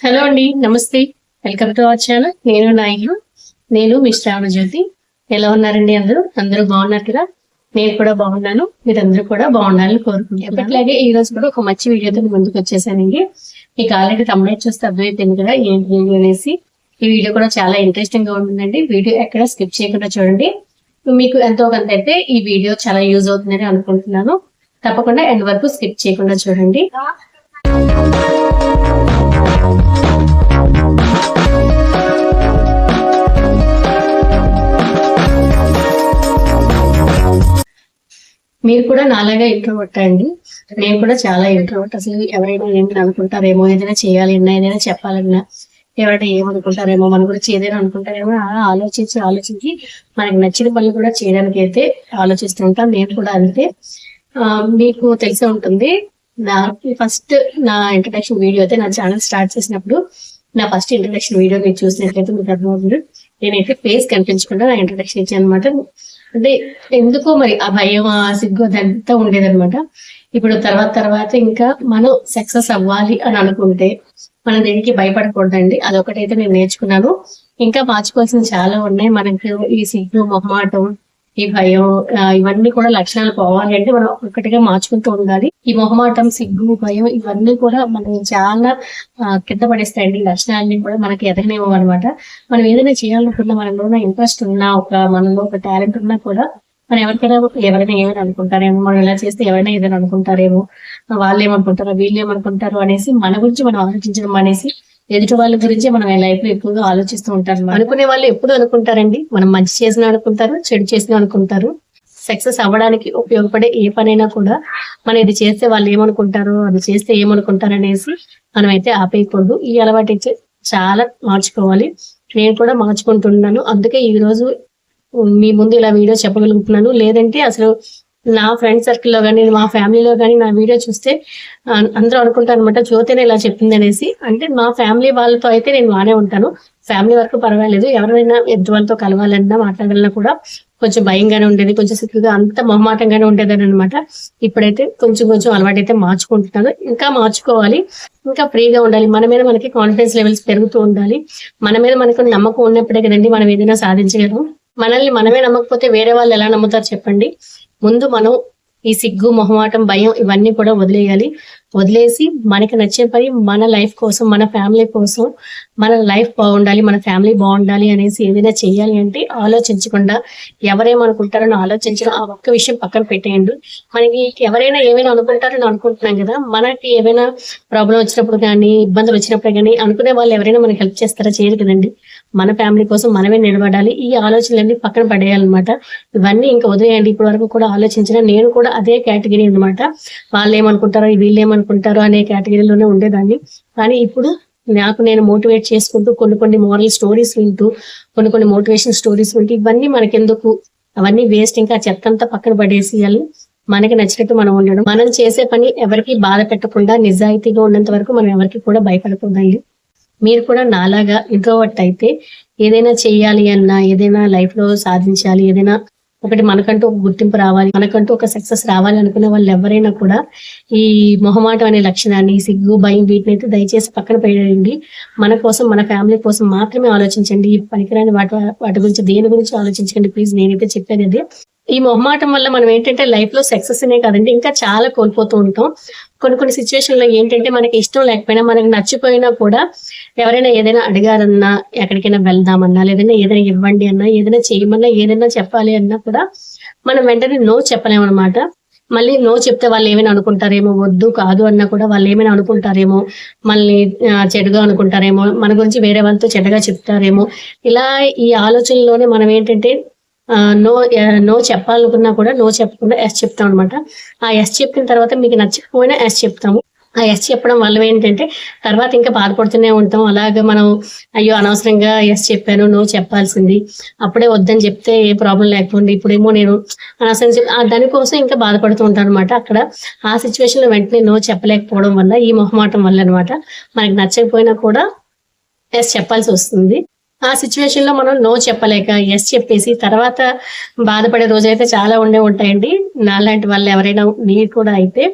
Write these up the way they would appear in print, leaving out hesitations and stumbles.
Hello అండి, నమస్తే. Welcome to our channel. నేను మీ శ్రావణ జ్యోతి. ఎలా ఉన్నారండి? అందరూ బాగున్నారు కదా? నేను కూడా బాగున్నాను. మీరందరూ కూడా బాగుండాలని కోరుకుంటున్నాను. ఎప్పటిలాగే ఈ రోజు కూడా ఒక మంచి వీడియోతో ముందుకు వచ్చేసానండి. మీకు ఆల్రెడీ తమిళ చూస్తే అర్థమైపోయింది కదా ఏంటి అనేసి. ఈ వీడియో కూడా చాలా ఇంట్రెస్టింగ్ గా ఉంటుందండి. వీడియో ఎక్కడ స్కిప్ చేయకుండా చూడండి. మీకు ఎంతో కొంత అయితే ఈ వీడియో చాలా యూజ్ అవుతుందని అనుకుంటున్నాను. తప్పకుండా ఎండ్ వరకు స్కిప్ చేయకుండా చూడండి. మీరు కూడా నాలాగా ఇంట్రోవర్ట్ అండి. నేను కూడా చాలా ఇంట్రోవర్ట్. అసలు ఎవరైనా ఏంటని అనుకుంటారేమో, ఏదైనా చేయాలన్నా, ఏదైనా చెప్పాలన్నా, ఎవరైనా ఏమనుకుంటారేమో, మన గురించి ఏదైనా అనుకుంటారేమో ఆలోచించి మనకి నచ్చిన పనులు కూడా చేయడానికి అయితే ఆలోచిస్తూ ఉంటాం. నేను కూడా అంతే. మీకు తెలిసే ఉంటుంది, నా ఇంట్రడక్షన్ వీడియో అయితే నా ఛానల్ స్టార్ట్ చేసినప్పుడు నా ఫస్ట్ ఇంట్రడక్షన్ వీడియో మీరు చూసినట్లయితే మీకు అర్థమవుతుంది. నేనైతే ఫేస్ కనిపించకుండా నా ఇంట్రడక్షన్ ఇచ్చాను అనమాట. అంటే ఎందుకో మరి ఆ భయం, ఆ సిగ్గు అదంతా ఉండేదన్నమాట. ఇప్పుడు తర్వాత ఇంకా మనం సక్సెస్ అవ్వాలి అని అనుకుంటే మనం దేనికి భయపడకూడదండి. అదొకటైతే నేను నేర్చుకున్నాను. ఇంకా మార్చుకోవాల్సిన చాలా ఉన్నాయి. మనకి ఈ సిగ్గు, మొహమాటం, ఈ భయం, ఇవన్నీ కూడా లక్షణాలు పోవాలి అంటే మనం ఒక్కటిగా మార్చుకుంటూ ఉండాలి. ఈ మొహమాటం, సిగ్గు, భయం ఇవన్నీ కూడా మనం చాలా కింద పడేస్తాయండి. ఈ లక్షణాలన్నీ కూడా మనకి ఎదగనేమో అనమాట. మనం ఏదైనా చేయాలనుకున్నా, మనలో ఇంట్రెస్ట్ ఉన్నా, మనలో ఒక టాలెంట్ ఉన్నా కూడా మనం ఎవరైనా ఏమైనా అనుకుంటారేమో, మనం ఇలా చేస్తే ఎవరైనా ఏదైనా అనుకుంటారేమో, వాళ్ళు ఏమనుకుంటారో, వీళ్ళు ఏమనుకుంటారో అనేసి మన గురించి మనం ఆలోచించడం అనేసి ఎదుటి వాళ్ళ గురించి మనం లైఫ్ లో ఎక్కువగా ఆలోచిస్తూ ఉంటారు. అనుకునే వాళ్ళు ఎప్పుడు అనుకుంటారండి, మనం మంచి చేసిన అనుకుంటారు, చెడు చేసిన అనుకుంటారు. సక్సెస్ అవ్వడానికి ఉపయోగపడే ఏ పనైనా కూడా మనం ఇది చేస్తే వాళ్ళు ఏమనుకుంటారు, అది చేస్తే ఏమనుకుంటారు అనేసి మనం అయితే ఆపేయకూడదు. ఈ అలవాటు చాలా మార్చుకోవాలి. నేను కూడా మార్చుకుంటున్నాను. అందుకే ఈ రోజు మీ ముందు ఇలా వీడియో చెప్పగలుగుతున్నాను. లేదంటే అసలు నా ఫ్రెండ్ సర్కిల్లో కానీ, మా ఫ్యామిలీలో కానీ నా వీడియో చూస్తే అందరూ అనుకుంటారు అనమాట, జ్యోతినే ఇలా చెప్పింది అనేసి. అంటే మా ఫ్యామిలీ వాళ్ళతో అయితే నేను బాగానే ఉంటాను. ఫ్యామిలీ వరకు పర్వాలేదు. ఎవరైనా ఎదుటి వాళ్ళతో కలవాలన్నా, మాట్లాడాలన్నా కూడా కొంచెం భయంగానే ఉండేది, కొంచెం సిక్కుగా, అంత మొహమాటంగానే ఉండేదని అనమాట. ఇప్పుడైతే కొంచెం అలవాటైతే మార్చుకుంటున్నాను. ఇంకా మార్చుకోవాలి. ఇంకా ఫ్రీగా ఉండాలి. మన మీద మనకి కాన్ఫిడెన్స్ లెవెల్స్ పెరుగుతూ ఉండాలి. మన మీద మనకు నమ్మకం ఉన్నప్పుడే కదండి మనం ఏదైనా సాధించగలం. మనల్ని మనమే నమ్మకపోతే వేరే వాళ్ళు ఎలా నమ్ముతారు చెప్పండి. ముందు మనం ఈ సిగ్గు, మొహమాటం, భయం ఇవన్నీ కూడా వదిలేసి మనకి నచ్చే పని, మన లైఫ్ కోసం, మన ఫ్యామిలీ కోసం, మన లైఫ్ బాగుండాలి, మన ఫ్యామిలీ బాగుండాలి అనేసి ఏదైనా చెయ్యాలి అంటే ఆలోచించకుండా ఎవరేమనుకుంటారని ఆలోచించడం, ఆ ఒక్క విషయం పక్కన పెట్టేయండి. మనకి ఎవరైనా ఏమైనా అనుకుంటారని అనుకుంటున్నాం కదా, మనకి ఏమైనా ప్రాబ్లం వచ్చినప్పుడు కానీ, ఇబ్బందులు వచ్చినప్పుడు కానీ అనుకునే వాళ్ళు ఎవరైనా మనకి హెల్ప్ చేస్తారా? చేయరు కదండి. మన ఫ్యామిలీ కోసం మనమే నిలబడాలి. ఈ ఆలోచనలన్నీ పక్కన పడేయాలన్నమాట. ఇవన్నీ ఇంకా వదిలేయండి. ఇప్పటి వరకు కూడా ఆలోచించిన నేను కూడా అదే కేటగిరీ అనమాట. వాళ్ళు ఏమనుకుంటారో, వీళ్ళు ఏమనుకుంటారో అనే కేటగిరీలోనే ఉండేదాన్ని. కానీ ఇప్పుడు నేను మోటివేట్ చేసుకుంటూ కొన్ని మోరల్ స్టోరీస్ వింటూ, కొన్ని మోటివేషన్ స్టోరీస్ వింటూ, ఇవన్నీ మనకెందుకు, అవన్నీ వేస్ట్. ఇంకా చెత్తంతా పక్కన పడేసేయాలి. మనకి నచ్చినట్టు మనం ఉండడం, మనం చేసే పని ఎవరికి బాధ పెట్టకుండా నిజాయితీగా ఉన్నంత వరకు మనం ఎవరికి కూడా భయపడకూడదండి. మీరు కూడా నాలాగా ఇంట్రోవర్ట్ అయితే ఏదైనా చెయ్యాలి అన్నా, ఏదైనా లైఫ్ లో సాధించాలి, ఏదైనా ఒకటి మనకంటూ ఒక గుర్తింపు రావాలి, మనకంటూ ఒక సక్సెస్ రావాలి అనుకునే వాళ్ళు ఎవరైనా కూడా ఈ మొహమాటం అనే లక్షణాన్ని, సిగ్గు, భయం వీటిని దయచేసి పక్కన పెట్టండి. మన కోసం, మన ఫ్యామిలీ కోసం మాత్రమే ఆలోచించండి. ఈ పనికిరాని వాటి గురించి దేని గురించి ఆలోచించండి ప్లీజ్. నేనైతే చెప్పేది అదే. ఈ మొహమాటం వల్ల మనం ఏంటంటే లైఫ్ లో సక్సెస్ అనే కాదండి, ఇంకా చాలా కోల్పోతూ ఉంటాం. కొన్ని సిచ్యువేషన్ లో ఏంటంటే మనకి ఇష్టం లేకపోయినా, మనకి నచ్చిపోయినా కూడా ఎవరైనా ఏదైనా అడిగారన్నా, ఎక్కడికైనా వెళ్దామన్నా, లేదంటే ఏదైనా ఇవ్వండి అన్నా, ఏదైనా చేయమన్నా, ఏదైనా చెప్పాలి అన్నా కూడా మనం వెంటనే నో చెప్పలేమన్నమాట. మళ్ళీ నో చెప్తే వాళ్ళు ఏమైనా అనుకుంటారేమో, వద్దు కాదు అన్నా కూడా వాళ్ళు ఏమైనా అనుకుంటారేమో, మళ్ళీ చెడుగా అనుకుంటారేమో, మన గురించి వేరే వాళ్ళతో చెడ్డగా చెప్తారేమో, ఇలా ఈ ఆలోచనలోనే మనం ఏంటంటే నో చెప్పాలనుకున్నా కూడా నో చెప్పకుండా ఎస్ చెప్తాం అనమాట. ఆ ఎస్ చెప్పిన తర్వాత మీకు నచ్చకపోయినా ఎస్ చెప్తాము. ఆ ఎస్ చెప్పడం వల్ల ఏంటంటే తర్వాత ఇంకా బాధపడుతూనే ఉంటాం. అలాగే మనం అయ్యో అనవసరంగా ఎస్ చెప్పాను, నో చెప్పాల్సింది, అప్పుడే వద్దని చెప్తే ఏ ప్రాబ్లం లేకపోయింది, ఇప్పుడేమో నేను అనవసరంగా దానికోసం ఇంకా బాధపడుతూ ఉంటాను అనమాట. అక్కడ ఆ సిచ్యువేషన్ లో వెంటనే నో చెప్పలేకపోవడం వల్ల, ఈ మొహమాటం వల్ల అనమాట, మనకి నచ్చకపోయినా కూడా ఎస్ చెప్పాల్సి వస్తుంది. ఆ సిచ్యువేషన్ లో మనం నో చెప్పలేక ఎస్ చెప్పేసి తర్వాత బాధపడే రోజైతే చాలా ఉంటాయండి. నాలాంటి వాళ్ళు ఎవరైనా మీరు కూడా అయితే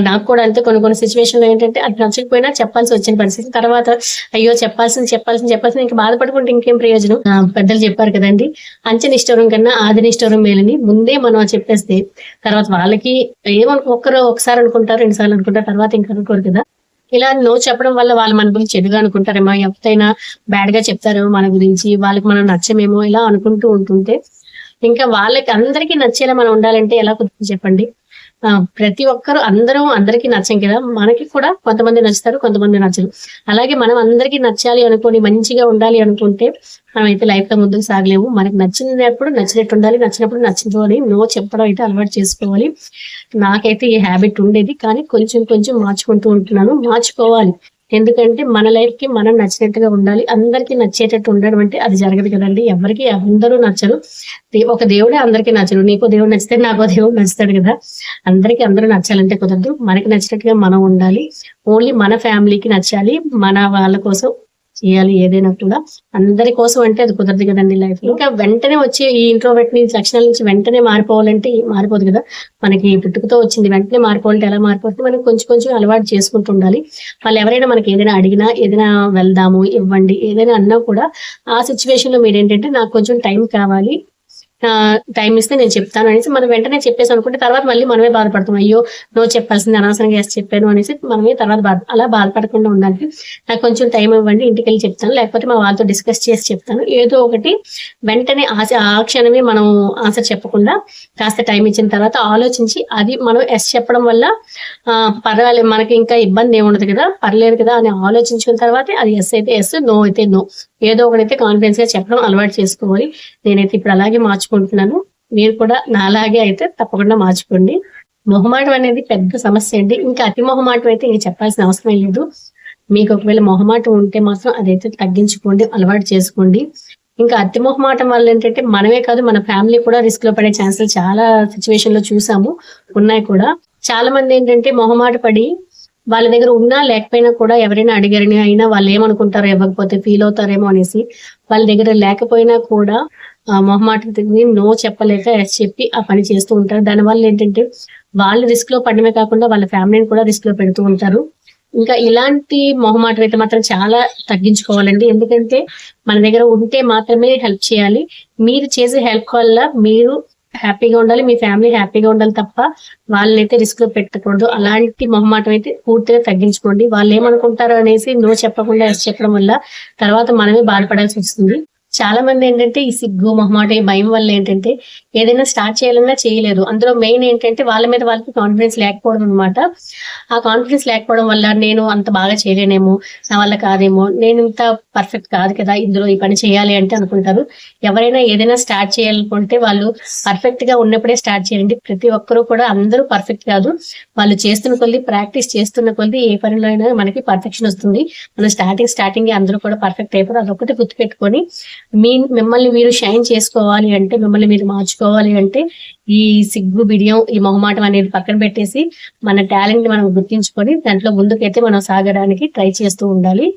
నాకు కూడా అంతే కొన్ని కొన్ని సిచ్యువేషన్లో ఏంటంటే అది నచ్చకపోయినా చెప్పాల్సి వచ్చిన పరిస్థితి. తర్వాత అయ్యో చెప్పాల్సింది ఇంకా బాధపడుకుంటే ఇంకేం ప్రయోజనం. పెద్దలు చెప్పారు కదండి, అంచెనిష్టం కన్నా ఆదినిష్టం మేలని ముందే మనం చెప్పేస్తే తర్వాత వాళ్ళకి ఒక్కరు ఒకసారి అనుకుంటారు, 2 సార్లు అనుకుంటారు, తర్వాత ఇంకా అనుకోరు కదా. ఇలా నో చెప్పడం వల్ల వాళ్ళు మన గురించి చెడుగా అనుకుంటారేమో, ఎవరైనా బ్యాడ్ గా చెప్తారేమో మన గురించి, వాళ్ళకి మనం నచ్చమేమో ఇలా అనుకుంటూ ఉంటుంటే ఇంకా వాళ్ళకి అందరికీ నచ్చేలా మనం ఉండాలంటే ఎలా కుదురుతుంది చెప్పండి. ప్రతి ఒక్కరు అందరికీ నచ్చం కదా, మనకి కూడా కొంతమంది నచ్చుతారు, కొంతమంది నచ్చరు. అలాగే మనం అందరికీ నచ్చాలి అనుకోని మంచిగా ఉండాలి అనుకుంటే మనం అయితే లైఫ్ లో ముందుకు సాగలేము. మనకి నచ్చినప్పుడు నచ్చినట్టు ఉండాలి, నచ్చినప్పుడు నచ్చుకోవాలి. నో చెప్పడం అయితే అలవాటు చేసుకోవాలి. నాకైతే ఈ హ్యాబిట్ ఉండేది, కానీ కొంచెం కొంచెం మార్చుకుంటూ ఉంటున్నాను. మార్చుకోవాలి, ఎందుకంటే మన లైఫ్ కి మనం నచ్చినట్టుగా ఉండాలి. అందరికీ నచ్చేటట్టు ఉండడం అంటే అది జరగదు కదండి. ఎవరికి అందరూ నచ్చరు. ఒక దేవుడే అందరికీ నచ్చరు. నీకో దేవుడు నచ్చితే నాకో దేవుడు నచ్చుతాడు కదా. అందరూ నచ్చాలంటే కుదరదు. మనకి నచ్చినట్టుగా మనం ఉండాలి. ఓన్లీ మన ఫ్యామిలీకి నచ్చాలి, మన వాళ్ళ కోసం చేయాలి ఏదైనా కూడా. అందరి కోసం అంటే అది కుదరదు కదండి లైఫ్ లో. ఇంకా వెంటనే వచ్చి ఈ ఇంట్రోవర్ట్ నుంచి లక్షణాల నుంచి వెంటనే మారిపోవాలంటే మారిపోదు కదా. మనకి పుట్టుకతో వచ్చింది, వెంటనే మారిపోవాలంటే ఎలా మారిపోతుంది, మనకి కొంచెం కొంచెం అలవాటు చేసుకుంటూ ఉండాలి. వాళ్ళు ఎవరైనా మనకి ఏదైనా అడిగినా, ఏదైనా వెళ్దాము ఇవ్వండి ఏదైనా అన్నా కూడా ఆ సిచ్యువేషన్ లో మీరు ఏంటంటే నాకు కొంచెం టైం కావాలి, టైం ఇస్తే నేను చెప్తాను అనేసి మనం వెంటనే చెప్పేసి అనుకుంటే తర్వాత మళ్ళీ మనమే బాధపడతాం. అయ్యో నో చెప్పాల్సింది, అనవసరంగా చెప్పాను అనేసి మనమే తర్వాత అలా బాధపడకుండా ఉండాలి. నాకు కొంచెం టైం ఇవ్వండి, ఇంటికి వెళ్ళి చెప్తాను, లేకపోతే మా వాళ్ళతో డిస్కస్ చేసి చెప్తాను, ఏదో ఒకటి. వెంటనే ఆ క్షణమే మనం ఆన్సర్ చెప్పకుండా కాస్త టైం ఇచ్చిన తర్వాత ఆలోచించి అది మనం ఎస్ చెప్పడం వల్ల పర్వాలేదు, మనకి ఇంకా ఇబ్బంది ఏముండదు కదా, పర్లేదు కదా అని ఆలోచించిన తర్వాత అది ఎస్ అయితే ఎస్, నో అయితే నో, ఏదో ఒకటైతే కాన్ఫిడెన్స్ గా చెప్పడం అలవాటు చేసుకోవాలి. నేనైతే ఇప్పుడు అలాగే మార్చుకుంటున్నాను. మీరు కూడా నాలాగే అయితే తప్పకుండా మార్చుకోండి. మొహమాటం అనేది పెద్ద సమస్య అండి. ఇంకా అతి మొహమాటం అయితే ఇంక చెప్పాల్సిన అవసరం లేదు. మీకు ఒకవేళ మొహమాటం ఉంటే మాత్రం అదైతే తగ్గించుకోండి, అలవాటు చేసుకోండి. ఇంకా అతి మొహమాటం వల్ల ఏంటంటే మనమే కాదు మన ఫ్యామిలీ కూడా రిస్క్ లో పడే ఛాన్సులు చాలా సిచ్యువేషన్ లో చూసాము, ఉన్నాయి కూడా. చాలా మంది ఏంటంటే మొహమాట పడి వాళ్ళ దగ్గర ఉన్నా లేకపోయినా కూడా ఎవరైనా అడిగారని అయినా వాళ్ళు ఏమనుకుంటారో, ఇవ్వకపోతే ఫీల్ అవుతారేమో అనేసి వాళ్ళ దగ్గర లేకపోయినా కూడా మొహమాటం నో చెప్పలేక ఎస్ చెప్పి ఆ పని చేస్తూ ఉంటారు. దానివల్ల ఏంటంటే వాళ్ళు రిస్క్ లో పడమే కాకుండా వాళ్ళ ఫ్యామిలీని కూడా రిస్క్ లో పెడుతూ ఉంటారు. ఇంకా ఇలాంటి మొహమాటం అయితే మాత్రం చాలా తగ్గించుకోవాలండి. ఎందుకంటే మన దగ్గర ఉంటే మాత్రమే హెల్ప్ చేయాలి. మీరు చేసే హెల్ప్ వల్ల మీరు హ్యాపీగా ఉండాలి, మీ ఫ్యామిలీ హ్యాపీగా ఉండాలి తప్ప వాళ్ళనైతే రిస్క్ లో పెట్టకూడదు. అలాంటి మొహమాటం అయితే పూర్తిగా తగ్గించుకోండి. వాళ్ళు ఏమనుకుంటారో అనేసి నో చెప్పకుండా ఎస్ చెప్పడం వల్ల తర్వాత మనమే బాధపడాల్సి వస్తుంది. చాలా మంది ఏంటంటే ఈ సిగ్గు మొహమాట ఈ భయం వల్ల ఏంటంటే ఏదైనా స్టార్ట్ చేయాలన్నా చేయలేరు. అందులో మెయిన్ ఏంటంటే వాళ్ళ మీద వాళ్ళకి కాన్ఫిడెన్స్ లేకపోవడం అనమాట. ఆ కాన్ఫిడెన్స్ లేకపోవడం వల్ల నేను అంత బాగా చేయలేనేమో, నా వల్ల కాదేమో, నేను ఇంత పర్ఫెక్ట్ కాదు కదా ఇందులో ఈ పని చేయాలి అంటే అనుకుంటారు. ఎవరైనా ఏదైనా స్టార్ట్ చేయాలనుకుంటే వాళ్ళు పర్ఫెక్ట్ గా ఉన్నప్పుడే స్టార్ట్ చేయండి. ప్రతి ఒక్కరూ కూడా అందరూ పర్ఫెక్ట్ కాదు. వాళ్ళు చేస్తున్న కొద్ది, ప్రాక్టీస్ చేస్తున్న కొద్ది ఏ పనిలో అయినా మనకి పర్ఫెక్షన్ వస్తుంది. మనం స్టార్టింగ్ అందరూ కూడా పర్ఫెక్ట్ అయిపోతారు. అదొకటి గుర్తుపెట్టుకొని మిమ్మల్ని మీరు షైన్ చేసుకోవాలి అంటే, మిమ్మల్ని మీరు మార్చుకోవాలి అంటే ఈ సిగ్గు బిడియం ఈ మొహమాటం అనేది పక్కన పెట్టేసి మన టాలెంట్ మనం గుర్తించుకొని దాంట్లో ముందుకైతే మనం సాగడానికి ట్రై చేస్తూ ఉండాలి.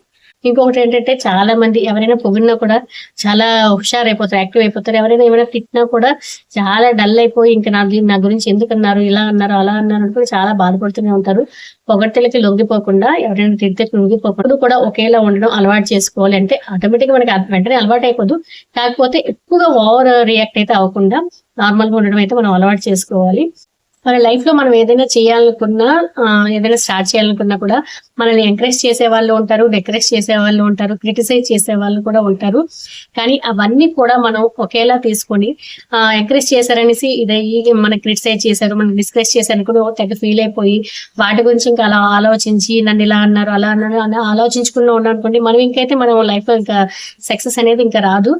ఇంకొకటి ఏంటంటే చాలా మంది ఎవరైనా పొగిడినా కూడా చాలా హుషారు అయిపోతారు, యాక్టివ్ అయిపోతారు. ఎవరైనా ఏమైనా తిట్టినా కూడా చాలా డల్ అయిపోయి ఇంకా నా గురించి ఎందుకు అన్నారు, ఇలా అన్నారు, అలా అన్నారు అనుకుని చాలా బాధపడుతూనే ఉంటారు. పొగడ్తలకి లొంగిపోకుండా, ఎవరైనా తిడితే లొంగిపోకుండా కూడా ఒకేలా ఉండడం అలవాటు చేసుకోవాలి. అంటే ఆటోమేటిక్ గా మనకి వెంటనే అలవాటు అయిపోదు, కాకపోతే ఎక్కువగా ఓవర్ రియాక్ట్ అయితే అవ్వకుండా నార్మల్ గా ఉండడం అయితే మనం అలవాటు చేసుకోవాలి. మన లైఫ్ లో మనం ఏదైనా చేయాలనుకున్నా, ఏదైనా స్టార్ట్ చేయాలనుకున్నా కూడా మనల్ని ఎంకరేజ్ చేసే వాళ్ళు ఉంటారు, డికరేజ్ చేసే వాళ్ళు ఉంటారు, క్రిటిసైజ్ చేసే వాళ్ళు కూడా ఉంటారు. కానీ అవన్నీ కూడా మనం ఒకేలా తీసుకొని ఎంకరేజ్ చేశారనేసి ఇది మనకి క్రిటిసైజ్ చేశారు, మనం డిస్కరేజ్ చేశారు కూడా తెగ ఫీల్ అయిపోయి వాటి గురించి ఇంకా అలా ఆలోచించి నన్ను ఇలా అన్నారు అలా అన్నారు అని ఆలోచించుకున్నా ఉన్నాం అనుకోండి, మనం ఇంకైతే మనం లైఫ్ లో ఇంకా సక్సెస్ అనేది ఇంకా రాదు.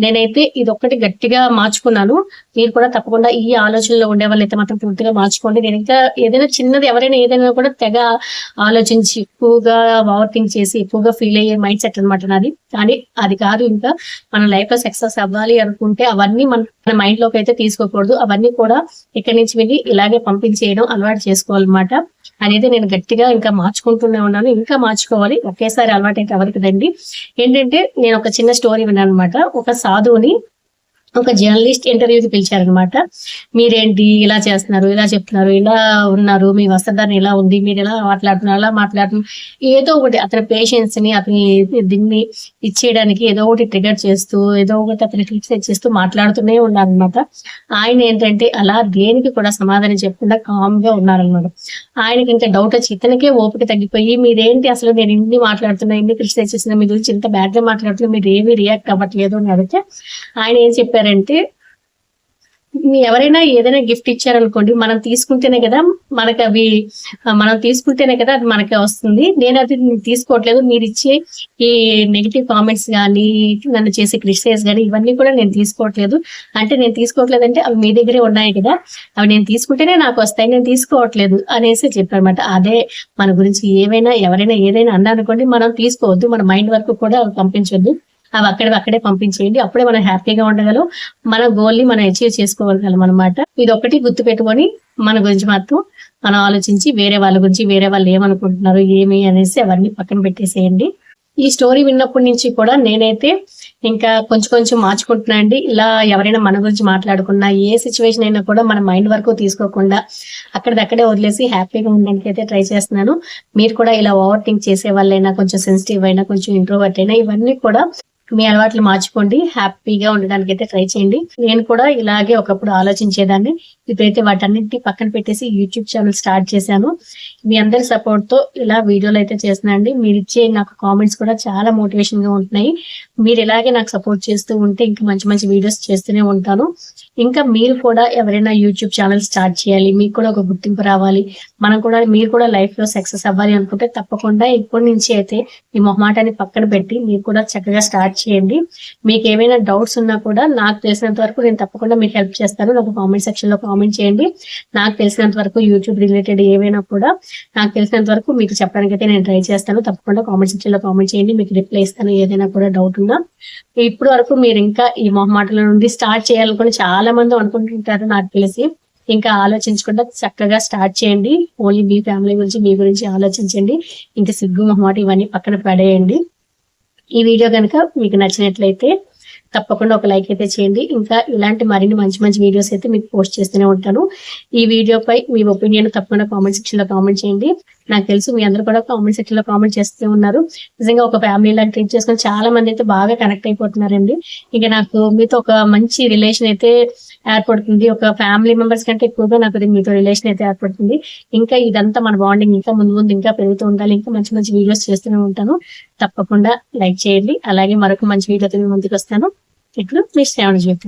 నేనైతే ఇది ఒక్కటి గట్టిగా మార్చుకున్నాను. మీరు కూడా తప్పకుండా ఈ ఆలోచనలో ఉండే వాళ్ళు అయితే మాత్రం పూర్తిగా మార్చుకోండి. నేను ఇంకా ఏదైనా చిన్నది ఎవరైనా ఏదైనా కూడా తెగ ఆలోచించి ఎక్కువగా ఓవర్ థింక్ చేసి ఎక్కువగా ఫీల్ అయ్యే మైండ్ సెట్ అనమాట నాది. కానీ అది కాదు. ఇంకా మన లైఫ్ లో సక్సెస్ అవ్వాలి అనుకుంటే అవన్నీ మన మైండ్ లోకి అయితే తీసుకోకూడదు. అవన్నీ కూడా ఇక్కడి నుంచి వెళ్ళి ఇలాగే పంపించేయడం అలవాటు చేసుకోవాలన్నమాట. అనేది నేను గట్టిగా ఇంకా మార్చుకుంటూనే ఉన్నాను, ఇంకా మార్చుకోవాలి. ఒకేసారి అలవాటు అయితే అవ్వదు కదండి. ఏంటంటే నేను ఒక చిన్న స్టోరీ విన్నాను అనమాట. ఒక సాధువుని ఒక జర్నలిస్ట్ ఇంటర్వ్యూకి పిలిచారనమాట. మీరేంటి ఇలా చేస్తున్నారు, ఇలా చెప్తున్నారు, ఇలా ఉన్నారు, మీ వస్త్రధారణ ఇలా ఉంది, మీరు ఇలా మాట్లాడుతున్నారు, అలా మాట్లాడుతున్నారు, ఏదో ఒకటి అతని పేషెన్స్ ని అతని దీన్ని ఇచ్చేయడానికి ఏదో ఒకటి ట్రిగర్ చేస్తూ ఏదో ఒకటి అతని క్లిప్స్ ఇచ్చేస్తూ మాట్లాడుతూనే ఉన్నారనమాట. ఆయన ఏంటంటే అలా దేనికి కూడా సమాధానం చెప్పకుండా కామ్ గా ఉన్నారనమాట. ఆయనకి ఇంకా డౌట్ వచ్చి ఇతనికే ఓపిక తగ్గిపోయి, మీరేంటి అసలు నేను ఇన్ని మాట్లాడుతున్నా, ఇన్ని క్రిటిసైజ్ చేస్తున్నా, మీ గురించి ఇంత బ్యాడ్ గా మాట్లాడుతున్నా, మీరు ఏమీ రియాక్ట్ అవ్వట్లేదు అని అడిగితే ఆయన ఏం చెప్పారంటే, ఎవరైనా ఏదైనా గిఫ్ట్ ఇచ్చారనుకోండి, మనం తీసుకుంటేనే కదా మనకి అవి, మనం తీసుకుంటేనే కదా అది మనకి వస్తుంది. నేను అది తీసుకోవట్లేదు, మీరు ఇచ్చే ఈ నెగిటివ్ కామెంట్స్ కానీ, నన్ను చేసే క్రిటిసైజ్ కానీ, ఇవన్నీ కూడా నేను తీసుకోవట్లేదు. అంటే నేను తీసుకోవట్లేదు అంటే అవి మీ దగ్గరే ఉన్నాయి కదా, అవి నేను తీసుకుంటేనే నాకు వస్తాయి, నేను తీసుకోవట్లేదు అనేసి చెప్పారన్నమాట. అదే మన గురించి ఏవైనా ఎవరైనా ఏదైనా అన్నారనుకోండి, మనం తీసుకోవద్దు, మన మైండ్ వరకు కూడా అవి పంపించొద్దు, అవి అక్కడే పంపించేయండి. అప్పుడే మనం హ్యాపీగా ఉండగలం, మన గోల్ ని మనం అచీవ్ చేసుకోగలం అనమాట. ఇది ఒకటి గుర్తు పెట్టుకొని మన గురించి మాత్రం మనం ఆలోచించి, వేరే వాళ్ళ గురించి, వేరే వాళ్ళు ఏమనుకుంటున్నారు ఏమి అనేసి అవన్నీ పక్కన పెట్టేసేయండి. ఈ స్టోరీ విన్నప్పటి నుంచి కూడా నేనైతే ఇంకా కొంచెం మార్చుకుంటున్నా అండి. ఇలా ఎవరైనా మన గురించి మాట్లాడుకున్నా, ఏ సిచ్యువేషన్ అయినా కూడా మన మైండ్ వరకు తీసుకోకుండా అక్కడిదక్కడే వదిలేసి హ్యాపీగా ఉండడానికి అయితే ట్రై చేస్తున్నాను. మీరు కూడా ఇలా ఓవర్ థింక్ చేసే వాళ్ళైనా, కొంచెం సెన్సిటివ్ అయినా, కొంచెం ఇంట్రోవర్ట్ అయినా, ఇవన్నీ కూడా మీ అలవాట్లు మార్చుకోండి, హ్యాపీగా ఉండడానికి అయితే ట్రై చేయండి. నేను కూడా ఇలాగే ఒకప్పుడు ఆలోచించేదాన్ని. ఇప్పుడైతే వాటన్నింటినీ పక్కన పెట్టేసి యూట్యూబ్ ఛానల్ స్టార్ట్ చేశాను. మీ అందరి సపోర్ట్ తో ఇలా వీడియోలు అయితే చేస్తున్నా అండి. మీరు ఇచ్చే నాకు కామెంట్స్ కూడా చాలా మోటివేషన్ గా ఉంటున్నాయి. మీరు ఇలాగే నాకు సపోర్ట్ చేస్తూ ఉంటే ఇంకా మంచి వీడియోస్ చేస్తూనే ఉంటాను. ఇంకా మీరు కూడా ఎవరైనా యూట్యూబ్ ఛానల్ స్టార్ట్ చేయాలి, మీకు కూడా ఒక గుర్తింపు రావాలి, మీరు కూడా లైఫ్ లో సక్సెస్ అవ్వాలి అనుకుంటే తప్పకుండా ఇప్పటి నుంచి అయితే ఈ మొహమాటాన్ని పక్కన పెట్టి మీరు కూడా చక్కగా స్టార్ట్ చేయండి. మీకు ఏమైనా డౌట్స్ ఉన్నా కూడా నాకు తెలిసినంత వరకు నేను తప్పకుండా మీకు హెల్ప్ చేస్తాను. నాకు కామెంట్ సెక్షన్ లో కామెంట్ చేయండి. నాకు తెలిసినంత వరకు యూట్యూబ్ రిలేటెడ్ ఏవైనా కూడా నాకు తెలిసినంత వరకు మీకు చెప్పడానికి అయితే నేను ట్రై చేస్తాను. తప్పకుండా కామెంట్ సెక్షన్ లో కామెంట్ చేయండి, మీకు రిప్లై ఇస్తాను ఏదైనా కూడా డౌట్ ఉన్నా. ఇప్పుడు వరకు మీరు ఇంకా ఈ మొహమాటల నుండి స్టార్ట్ చేయాలనుకుని చాలా మంది అనుకుంటుంటారు నాకు తెలిసి. ఇంకా ఆలోచించకుండా చక్కగా స్టార్ట్ చేయండి. ఓన్లీ మీ ఫ్యామిలీ గురించి, మీ గురించి ఆలోచించండి. ఇంకా సిగ్గు మొహమాట ఇవన్నీ పక్కన పడేయండి. ఈ వీడియో కనుక మీకు నచ్చినట్లయితే తప్పకుండా ఒక లైక్ అయితే చేయండి. ఇంకా ఇలాంటి మరిన్ని మంచి వీడియోస్ అయితే మీకు పోస్ట్ చేస్తూనే ఉంటాను. ఈ వీడియోపై మీ ఒపీనియన్ తప్పకుండా కామెంట్ సెక్షన్ లో కామెంట్ చేయండి. నాకు తెలుసు మీ అందరూ కూడా కామెంట్ సెక్షన్ లో కామెంట్ చేస్తూ ఉన్నారు. నిజంగా ఒక ఫ్యామిలీ లాగా ట్రీట్ చేసుకొని చాలా మంది అయితే బాగా కనెక్ట్ అయిపోతున్నారండి. ఇంకా నాకు మీతో ఒక మంచి రిలేషన్ అయితే ఏర్పడుతుంది. ఒక ఫ్యామిలీ మెంబర్స్ కంటే ఎక్కువగా నాకు మీతో రిలేషన్ అయితే ఏర్పడుతుంది. ఇంకా ఇదంతా మన బాండింగ్ ఇంకా ముందు ఇంకా పెరుగుతూ ఉండాలి. ఇంకా మంచి వీడియోస్ చేస్తూనే ఉంటాను. తప్పకుండా లైక్ చేయండి. అలాగే మరొక మంచి వీడియోతో మీ ముందుకు వస్తాను. ఇప్పుడు మీ శ్రావణ జ్యోతి.